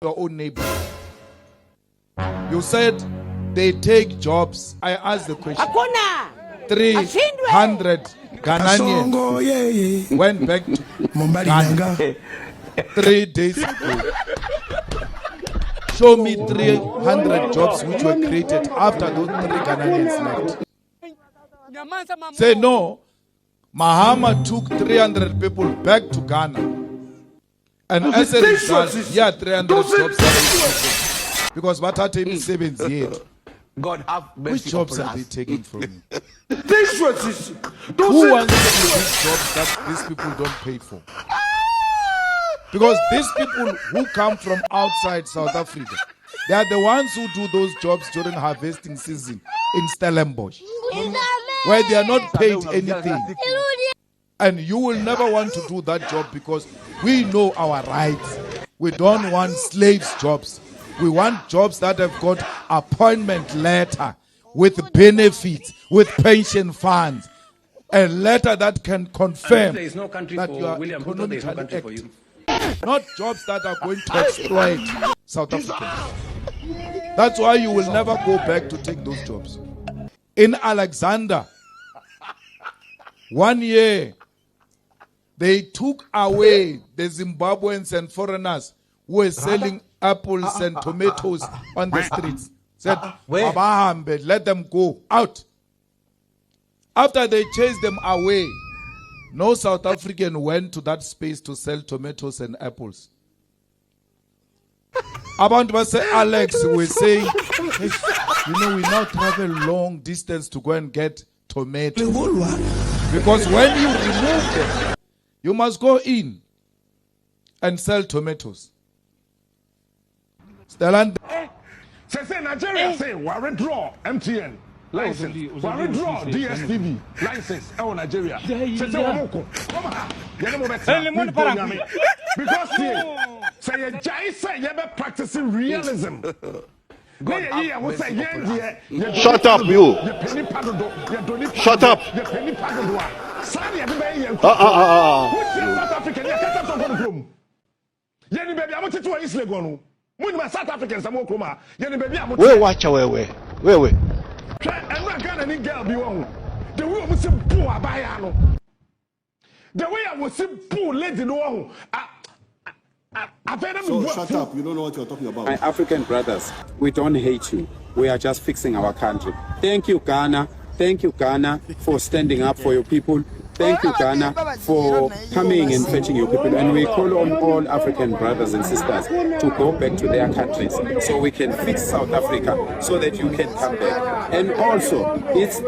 your own neighbor. You said they take jobs. I asked the question. 300 Ghanaians went back to Ghana 3 days ago. Show me 300 jobs which were created after those 3 Ghanaians left. Say no. Mahama took 300 people back to Ghana. And as a result, 300 jobs. Because what are taking 7 years? God have mercy. Which jobs are they taking from you? Who wants to do these jobs that these people don't pay for? Because these people who come from outside South Africa, they are the ones who do those jobs during harvesting season in Stellenbosch, where they are not paid anything. And you will never want to do that job because we know our rights. We don't want slaves jobs. We want jobs that have got appointment letter with benefits, with pension funds, a letter that can confirm that you are economically active. Not jobs that are going to exploit South Africans. That's why you will never go back to take those jobs. In Alexander, 1 year, they took away the Zimbabweans and foreigners who were selling apples and tomatoes on the streets. Said, Babahambe, let them go out. After they chased them away, no South African went to that space to sell tomatoes and apples. About what say Alex, we say, we now travel long distance to go and get tomatoes. Because when you remove them, you must go in and sell tomatoes. Say Nigeria say we withdraw MTN license, we withdraw DSTV license. Oh Nigeria. Say because say Jai say you be practicing realism. Shut up, you. Shut up. South Africans are more coma. Where watch away? Where? I'm not gonna need girl be one. The way I was a poor bayano. The way I was a poor lady no. So shut up, you don't know what you're talking about. My African brothers, we don't hate you. We are just fixing our country. Thank you, Ghana. Thank you, Ghana, for standing up for your people. Thank you, Ghana, for coming and fetching your people. And we call on all African brothers and sisters to go back to their countries so we can fix South Africa so that you can come back. And also,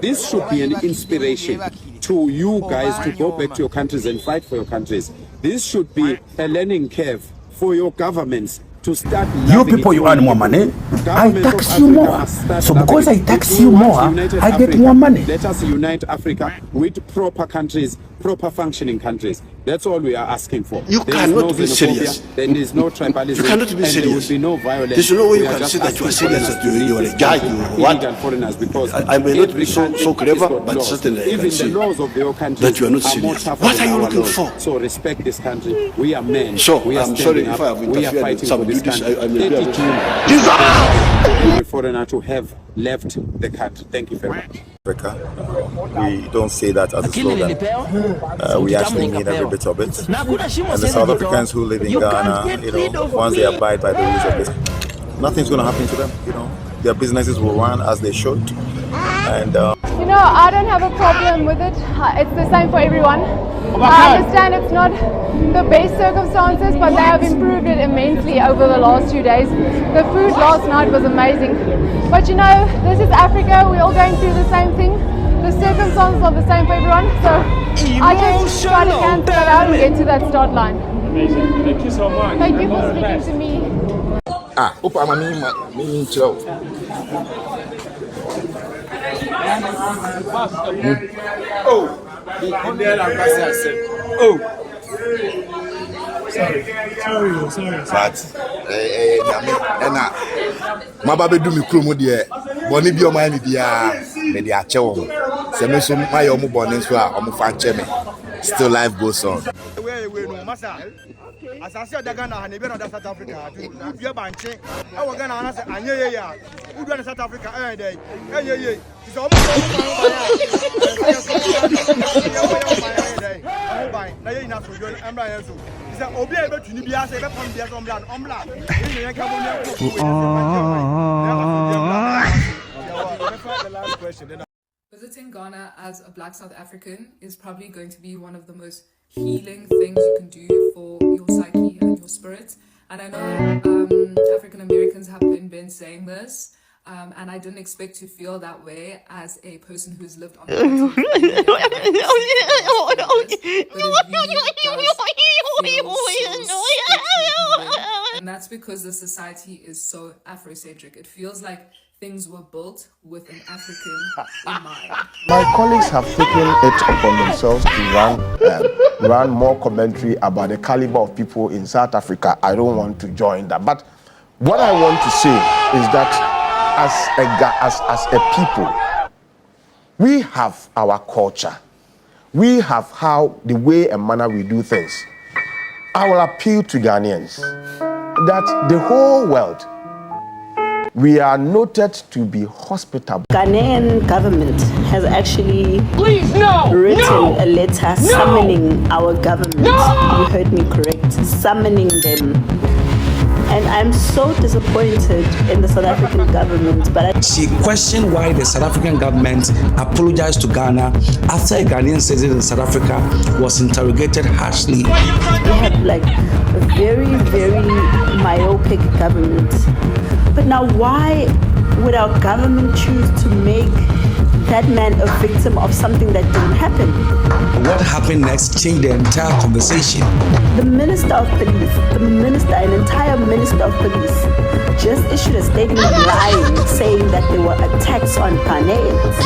this should be an inspiration to you guys to go back to your countries and fight for your countries. This should be a learning curve for your governments to start. You people, you earn more money, I tax you more. So because I tax you more, I get more money. Let us unite Africa with proper countries, proper functioning countries. That's all we are asking for. You cannot be serious. There is no tribalism. You cannot be serious. There will be no violence. There's no way you can say that you are serious, that you are a guy, you what? Foreigners, because I may not be so clever, but certainly I can see the laws of your country that you are not serious. What are you looking for? So respect this country. We are men. So we are I'm sorry if I have interfered in some duties. I may be able to foreigner to have left the country. Thank you very much. Africa. We don't say that as a slogan. We actually mean every bit of it. And the South Africans who live in Ghana, once they abide by the rules of this, nothing's going to happen to them. Their businesses will run as they should. And I don't have a problem with it. It's the same for everyone. I understand it's not the best circumstances, but they have improved it immensely over the last 2 days. The food last night was amazing. But this is Africa. We're all going through the same thing. The circumstances are the same for everyone. So I just try to cancel it out and get to that start line. Amazing. Thank you so much. Thank you for speaking to me. Sorry. But my baby do me crew there. Bonnie be on my media. Maybe I tell them. Send some my own bonus for me. Still life goes on. As I said, the Ghana and even South Africa. If you're banking, I was Ghana and I say, yeah, who do South Africa? It's almost Visiting Ghana as a Black South African is probably going to be one of the most healing things you can do for your psyche and your spirit. And I know African Americans have been saying this, and I didn't expect to feel that way as a person who's lived on the continent. And that's because the society is so Afrocentric. It feels like things were built with an African in mind. My colleagues have taken it upon themselves to run more commentary about the caliber of people in South Africa. I don't want to join that. But what I want to say is that as a people, we have our culture. We have the way and manner we do things. I will appeal to Ghanaians that the whole world, we are noted to be hospitable. Ghanaian government has actually written a letter summoning our government. You heard me correct, summoning them. And I'm so disappointed in the South African government. But she questioned why the South African government apologized to Ghana after a Ghanaian citizen in South Africa was interrogated harshly. We have like a very, very myopic government. But now why would our government choose to make that man a victim of something that didn't happen? What happened next changed the entire conversation. The Minister of Police, an entire Minister of Police, just issued a statement lying, saying that there were attacks on Ghanaians.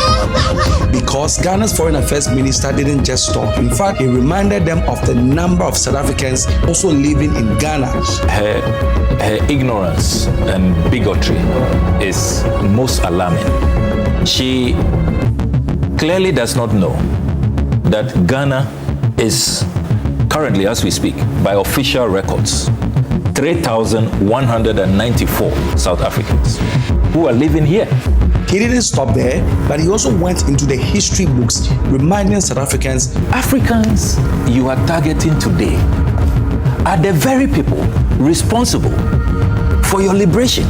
Because Ghana's Foreign Affairs Minister didn't just stop. In fact, he reminded them of the number of South Africans also living in Ghana. Her ignorance and bigotry is most alarming. She clearly does not know that Ghana is currently, as we speak, by official records, 3,194 South Africans who are living here. He didn't stop there, but he also went into the history books, reminding South Africans you are targeting today are the very people responsible for your liberation.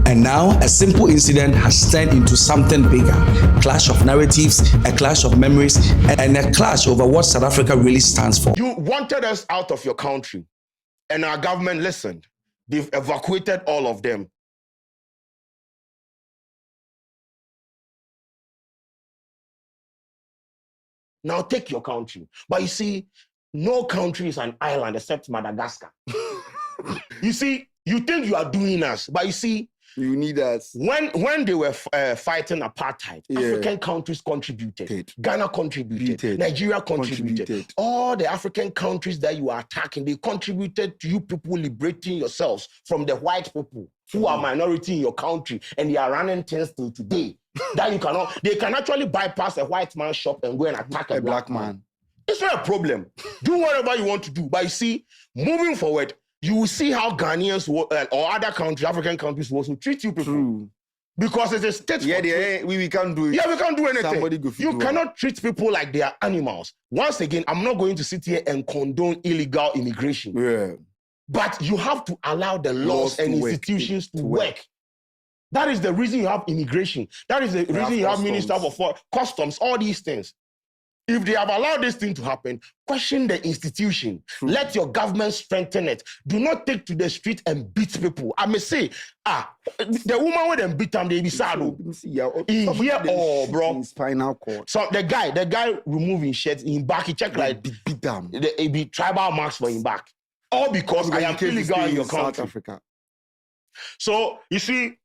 And now a simple incident has turned into something bigger. Clash of narratives, a clash of memories, and a clash over what South Africa really stands for. You wanted us out of your country, and our government listened. They've evacuated all of them. Now take your country. But you see, no country is an island except Madagascar. You see, you think you are doing us, but you see, you need us. When they were fighting apartheid, African countries contributed. Ghana contributed. Nigeria contributed. All the African countries that you are attacking, they contributed to you people liberating yourselves from the white people who are minority in your country, and they are running things till today. That you cannot. They can actually bypass a white man's shop and go and attack a black man. It's not a problem. Do whatever you want to do. But you see, moving forward, you will see how Ghanaians or other countries, African countries, will also treat you people. True. Because it's a state. We can't do it. Yeah, we can't do anything. You cannot treat people like they are animals. Once again, I'm not going to sit here and condone illegal immigration. Yeah. But you have to allow the laws and institutions to work. That is the reason you have immigration. That is the reason you have Minister of Customs, all these things. If they have allowed this thing to happen, question the institution. True. Let your government strengthen it. Do not take to the street and beat people. I may say, the woman with them beat them, they be sad. In here, bro. Spinal cord. So the guy removing shirts in back, he check like beat them. It be tribal marks for him back. All because I am illegal in your country. South Africa. So you see,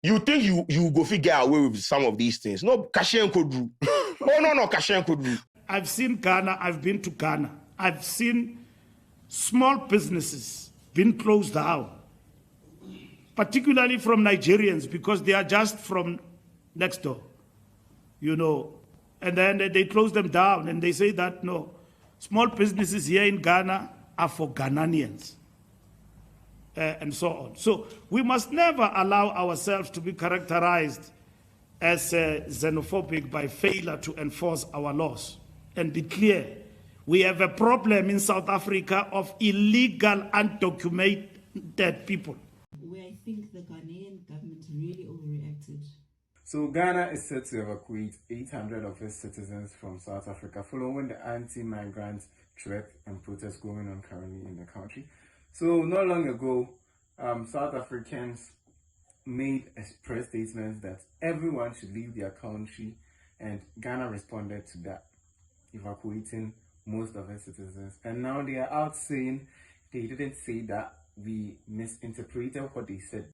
you think you go figure away with some of these things. No, Kashen could do. No, Kashen could do. I've seen Ghana, I've been to Ghana. I've seen small businesses being closed down, particularly from Nigerians, because they are just from next door, and then they close them down and they say that, no, small businesses here in Ghana are for Ghanaians, and so on. So we must never allow ourselves to be characterized as xenophobic by failure to enforce our laws. And be clear, we have a problem in South Africa of illegal, undocumented people. Where I think the Ghanaian government really overreacted. So Ghana is set to evacuate 800 of its citizens from South Africa following the anti-migrant threat and protests going on currently in the country. So not long ago, South Africans made express statements that everyone should leave their country, and Ghana responded to that, evacuating most of its citizens. And now they are out saying they didn't say that, we misinterpreted what they said.